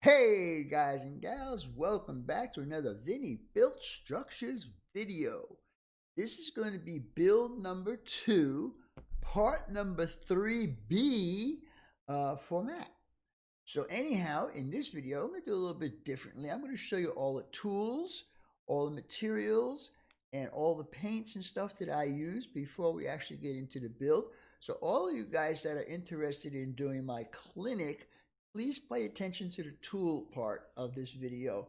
Hey guys and gals, welcome back to another Vinny Built Structures video. This is going to be build number 2, part number 3B format. So anyhow, in this video, I'm going to do a little bit differently. I'm going to show you all the tools, all the materials, and all the paints and stuff that I use before we actually get into the build. So all of you guys that are interested in doing my clinic, please pay attention to the tool part of this video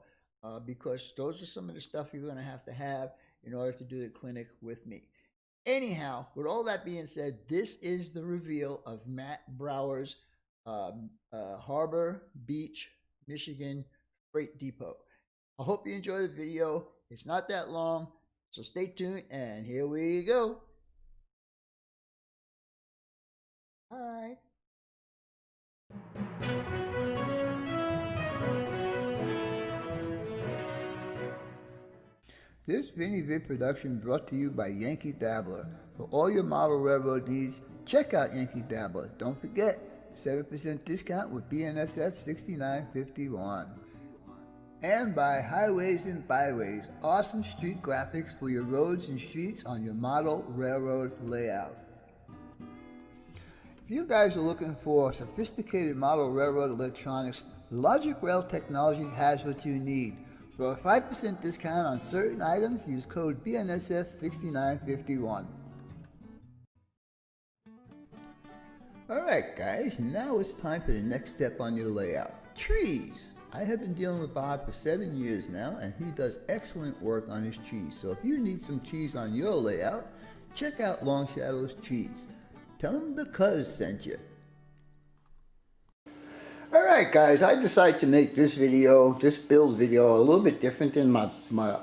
because those are some of the stuff you're going to have in order to do the clinic with me. Anyhow, with all that being said, this is the reveal of Matt Brower's Harbor Beach, Michigan Freight Depot. I hope you enjoy the video. It's not that long, so stay tuned, and here we go. Hi. This Vinny Vid production brought to you by YANKEE DABBLER. For all your model railroad needs, check out YANKEE DABBLER. Don't forget, 7% discount with BNSF 6951. And by Highways and Byways, awesome street graphics for your roads and streets on your model railroad layout. If you guys are looking for sophisticated model railroad electronics, Logic Rail Technologies has what you need. For a 5% discount on certain items, use code BNSF6951. Alright guys, now it's time for the next step on your layout. Trees! I have been dealing with Bob for 7 years now, and he does excellent work on his trees. So if you need some trees on your layout, check out Long Shadow's Trees. Tell him the cuz sent you. Alright guys, I decided to make this build video, a little bit different than my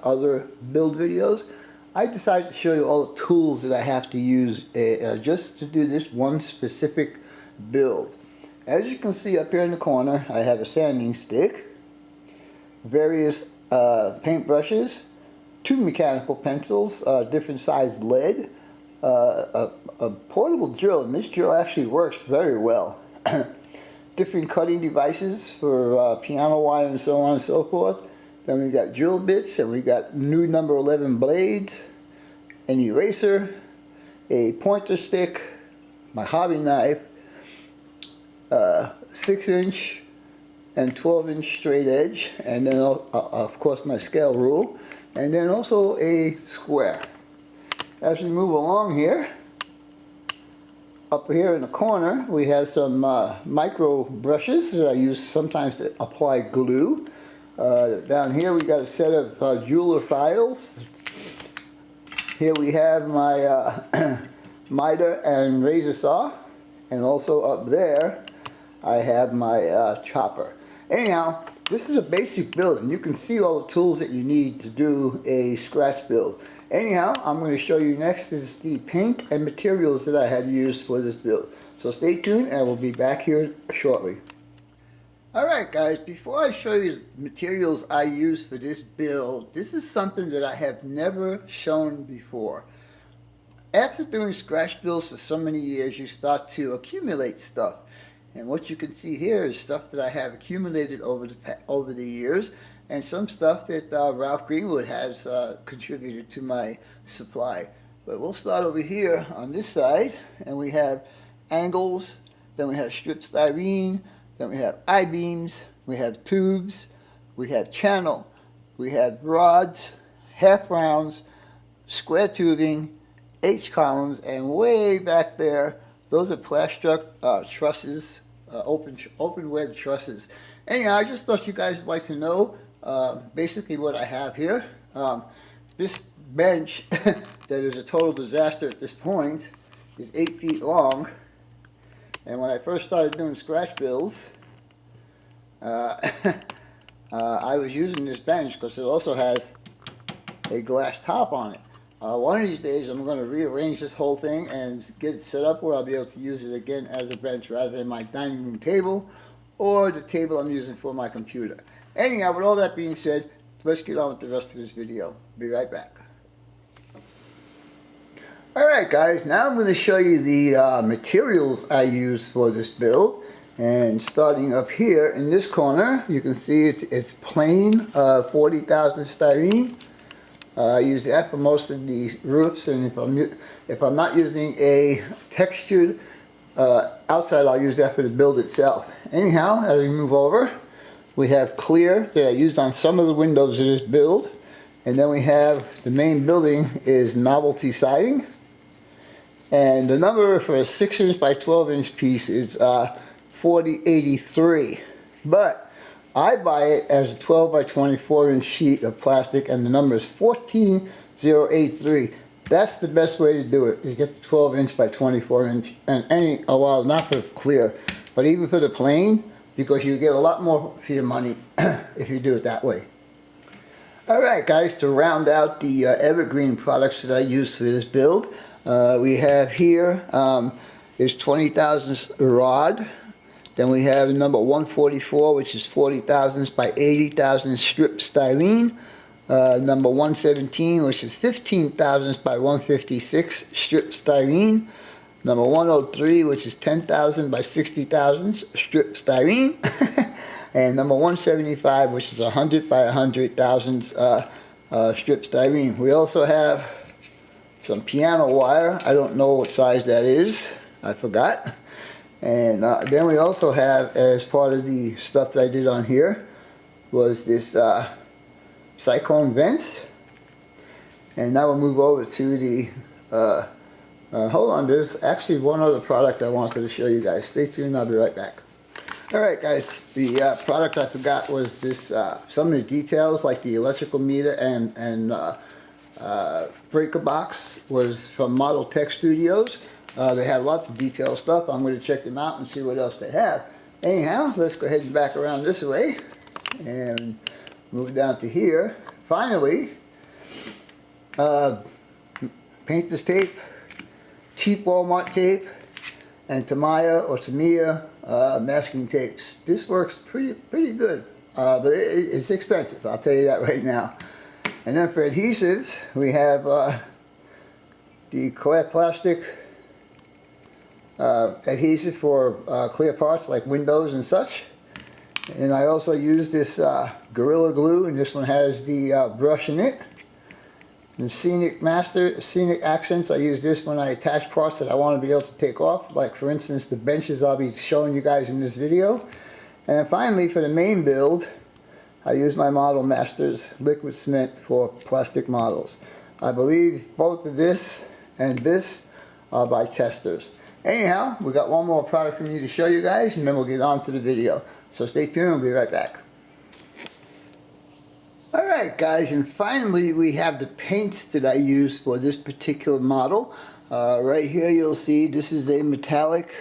other build videos. I decided to show you all the tools that I have to use just to do this one specific build. As you can see up here in the corner, I have a sanding stick, various paint brushes, 2 mechanical pencils, different sized lead, a portable drill, and this drill actually works very well. Different cutting devices for piano wire and so on and so forth. Then we got drill bits, and we got new number 11 blades, an eraser, a pointer stick, my hobby knife, 6-inch and 12-inch straight edge, and then of course my scale rule, and then also a square. As we move along here, up here in the corner, we have some micro brushes that I use sometimes to apply glue. Down here we got a set of jeweler files. Here we have my miter and razor saw. And also up there, I have my chopper. Anyhow, this is a basic build, and you can see all the tools that you need to do a scratch build. Anyhow, I'm going to show you next is the paint and materials that I had used for this build. So stay tuned, and we'll be back here shortly. Alright guys, before I show you the materials I used for this build, this is something that I have never shown before. After doing scratch builds for so many years, you start to accumulate stuff. And what you can see here is stuff that I have accumulated over the years, and some stuff that Ralph Greenwood has contributed to my supply. But we'll start over here on this side, and we have angles, then we have strip styrene, then we have I-beams, we have tubes, we have channel, we have rods, half rounds, square tubing, H-columns, and way back there, those are plastruck trusses, open wedge trusses. Anyhow, I just thought you guys would like to know basically what I have here. This bench that is a total disaster at this point is 8 feet long, and when I first started doing scratch builds, I was using this bench because it also has a glass top on it. One of these days I'm going to rearrange this whole thing and get it set up where I'll be able to use it again as a bench rather than my dining room table or the table I'm using for my computer. Anyhow, with all that being said, let's get on with the rest of this video. Be right back. Alright guys, now I'm going to show you the materials I use for this build. And starting up here in this corner, you can see it's plain 40,000 styrene. I use that for most of these roofs, and if I'm not using a textured outside, I'll use that for the build itself. Anyhow, as we move over, we have clear that I used on some of the windows of this build, and then we have the main building is novelty siding, and the number for a 6" by 12" piece is 4083, but I buy it as a 12 by 24" sheet of plastic, and the number is 14083. That's the best way to do it, is get the 12" by 24", and well, not for clear, but even for the plain, because you get a lot more for your money if you do it that way. Alright guys, to round out the Evergreen products that I use for this build, we have here is 20,000 rod. Then we have number 144, which is 40,000 by 80,000 strip styrene. Number 117, which is 15,000 by 156 strip styrene. Number 103, which is 10,000 by 60,000 strip styrene. And number 175, which is 100 by 100,000 strip styrene. We also have some piano wire. I don't know what size that is. I forgot. And then we also have, as part of the stuff that I did on here, was this cyclone vents. And now we'll move over to the, hold on, there's actually one other product I wanted to show you guys. Stay tuned, I'll be right back. Alright guys, the product I forgot was this, some of the details like the electrical meter and breaker box was from Model Tech Studios. They have lots of detailed stuff. I'm going to check them out and see what else they have. Anyhow, let's go ahead and back around this way and move down to here. Finally, painter's tape, cheap Walmart tape, and Tamiya masking tapes. This works pretty good, but it's expensive, I'll tell you that right now. And then for adhesives, we have the clear plastic adhesive for clear parts like windows and such. And I also use this Gorilla Glue, and this one has the brush in it. And Scenic Accents, I use this when I attach parts that I want to be able to take off, like for instance the benches I'll be showing you guys in this video. And then finally, for the main build, I use my Model Masters liquid cement for plastic models. I believe both of this and this are by Testers. Anyhow, we got one more product for me to show you guys, and then we'll get on to the video. So stay tuned, we'll be right back. Alright guys, and finally we have the paints that I use for this particular model. Right here you'll see this is a metallic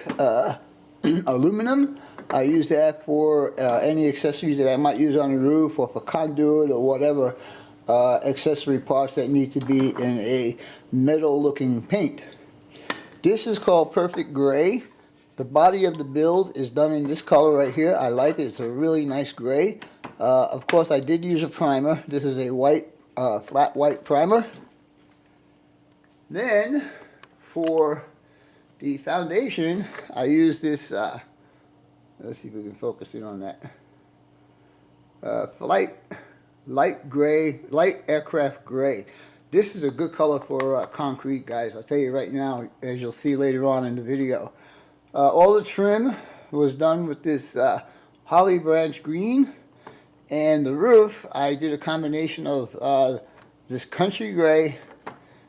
aluminum. I use that for any accessories that I might use on the roof, or for conduit or whatever accessory parts that need to be in a metal looking paint. This is called Perfect Gray. The body of the build is done in this color right here. I like it. It's a really nice gray. Of course, I did use a primer. This is a white, flat white primer. Then, for the foundation, I use this, let's see if we can focus in on that. Light gray, light aircraft gray. This is a good color for concrete, guys. I'll tell you right now, as you'll see later on in the video. All the trim was done with this holly branch green, and the roof I did a combination of this country gray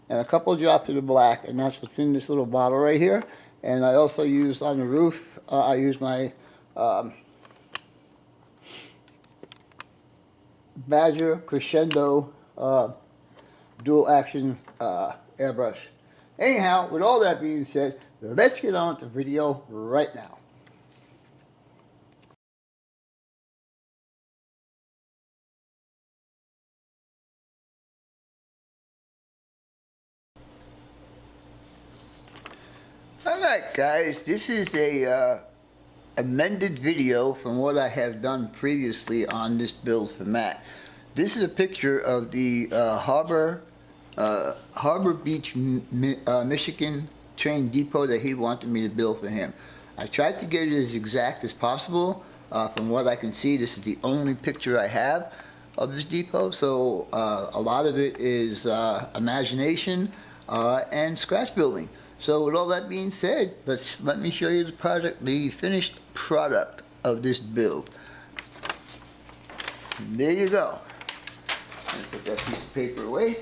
and a couple of drops of the black, and that's what's in this little bottle right here. And I also used on the roof, I used my Badger Crescendo dual action airbrush. Anyhow, with all that being said, let's get on with the video right now. Alright guys, this is a amended video from what I have done previously on this build for Matt. This is a picture of the Harbor Beach, Michigan train depot that he wanted me to build for him. I tried to get it as exact as possible. From what I can see, this is the only picture I have of this depot, so a lot of it is imagination and scratch building. So with all that being said, let me show you the finished product of this build. There you go. Put that piece of paper away.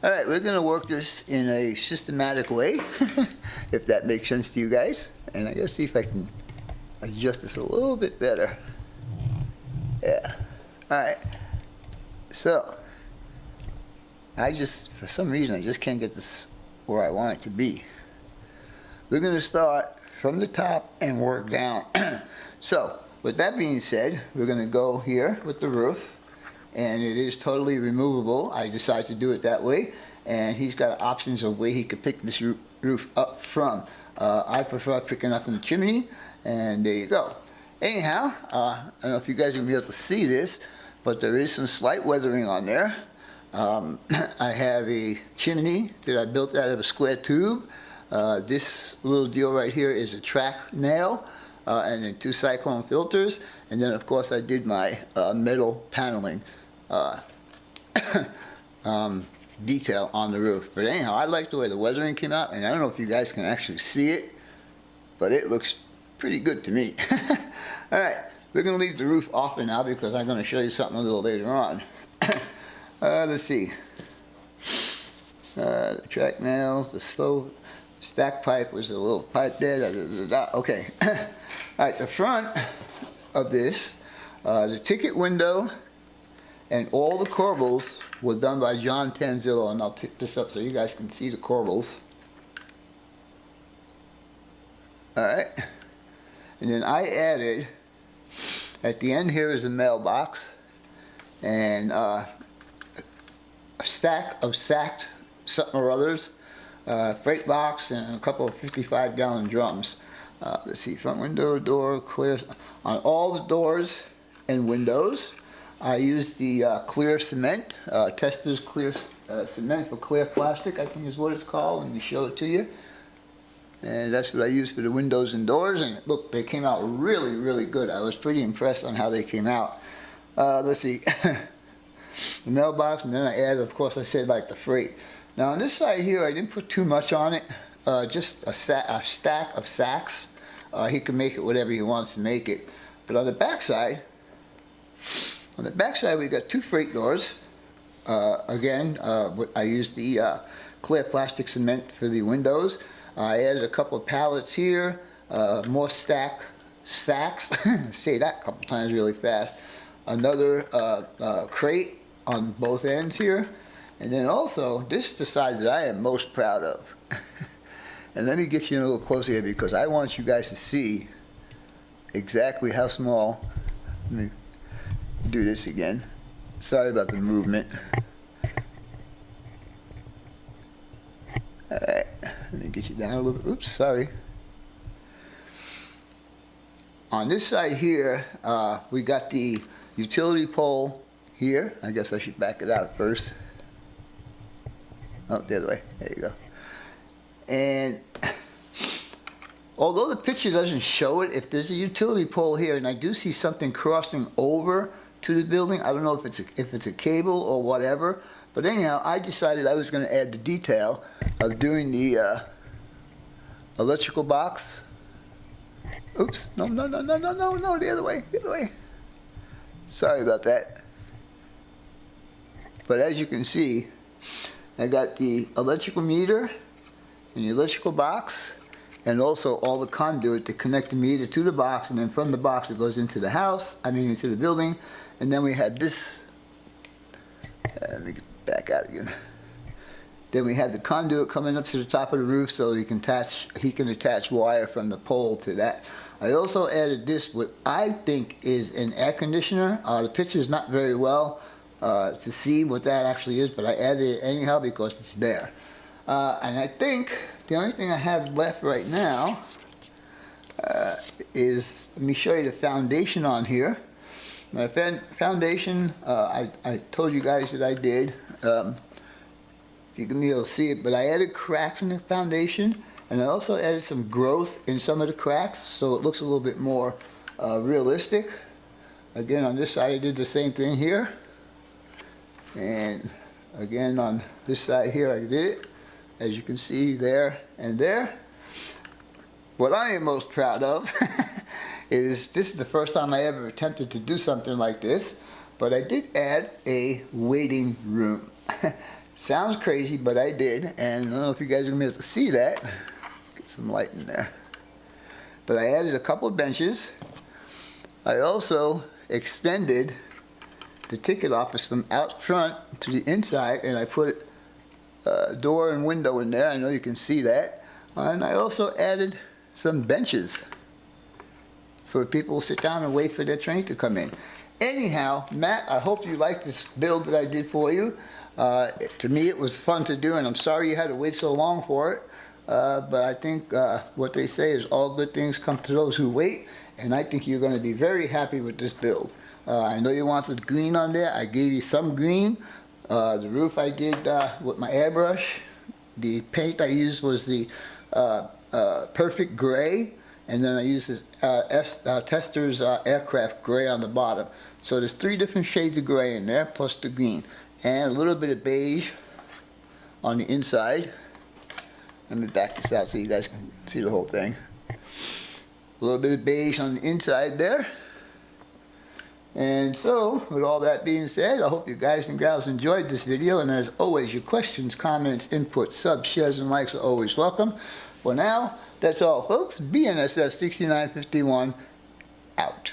Alright, we're going to work this in a systematic way, if that makes sense to you guys. And I gotta see if I can adjust this a little bit better. Yeah. Alright. So, for some reason, I just can't get this where I want it to be. We're going to start from the top and work down. So, with that being said, we're going to go here with the roof. And it is totally removable. I decided to do it that way, and he's got options of where he could pick this roof up from. I prefer picking up from the chimney, and there you go. Anyhow, I don't know if you guys are going to be able to see this, but there is some slight weathering on there. I have a chimney that I built out of a square tube. This little deal right here is a track nail, and then 2 cyclone filters, and then of course I did my metal paneling detail on the roof. But anyhow, I like the way the weathering came out, and I don't know if you guys can actually see it, but it looks pretty good to me. Alright, we're going to leave the roof off for now because I'm going to show you something a little later on. Let's see. The track nails, the slow stack pipe was a little pipe there. Okay. Alright, the front of this, the ticket window and all the corbels were done by John Tanzillo, and I'll tip this up so you guys can see the corbels. Alright, and then I added, at the end here is a mailbox, and a stack of sacked something or others, freight box, and a couple of 55-gallon drums. Let's see, front window, door, clear. On all the doors and windows, I used the clear cement, Tester's clear cement for clear plastic, I think is what it's called, and we show it to you. And that's what I used for the windows and doors, and look, they came out really, really good. I was pretty impressed on how they came out. Let's see, the mailbox, and then I added, of course, I said like the freight. Now on this side here, I didn't put too much on it, just a stack of sacks. He can make it whatever he wants to make it. But on the back side, we got 2 freight doors. Again, I used the clear plastic cement for the windows. I added a couple of pallets here, more sacks. Say that a couple times really fast. Another crate on both ends here. And then also, this is the side that I am most proud of. And let me get you in a little closer here because I want you guys to see exactly how small. Let me do this again. Sorry about the movement. Alright, let me get you down a little bit. Oops, sorry. On this side here, we got the utility pole here. I guess I should back it out first. Oh, the other way. There you go. And although the picture doesn't show it, if there's a utility pole here, and I do see something crossing over to the building, I don't know if it's a cable or whatever, but anyhow, I decided I was going to add the detail of doing the electrical box. Oops, no, the other way. Sorry about that. But as you can see, I got the electrical meter and the electrical box, and also all the conduit to connect the meter to the box, and then from the box it goes into the house, into the building. And then we had this, let me get back out again. Then we had the conduit coming up to the top of the roof so he can attach wire from the pole to that. I also added this, what I think is an air conditioner. The picture is not very well to see what that actually is, but I added it anyhow because it's there. And I think the only thing I have left right now is, let me show you the foundation on here. The foundation, I told you guys that I did. If you can be able to see it, but I added cracks in the foundation, And I also added some growth in some of the cracks, so it looks a little bit more realistic. Again, on this side I did the same thing here. And again on this side here I did it, as you can see, there and there. What I am most proud of is this is the first time I ever attempted to do something like this, but I did add a waiting room. Sounds crazy, but I did, and I don't know if you guys are going to be able to see that. Get some light in there. But I added a couple of benches. I also extended the ticket office from out front to the inside, and I put a door and window in there. I know you can see that. And I also added some benches for people to sit down and wait for their train to come in. Anyhow, Matt, I hope you like this build that I did for you. To me it was fun to do, and I'm sorry you had to wait so long for it. But I think what they say is all good things come to those who wait, and I think you're going to be very happy with this build. I know you wanted green on there. I gave you some green. The roof I did with my airbrush. The paint I used was the Perfect Gray, and then I used this Tester's Aircraft Gray on the bottom. So there's 3 different shades of gray in there, plus the green. And a little bit of beige on the inside. Let me back this out so you guys can see the whole thing. A little bit of beige on the inside there. And so, with all that being said, I hope you guys and gals enjoyed this video. And as always, your questions, comments, inputs, subs, shares, and likes are always welcome. For now, that's all, folks. BNSF 6951 out.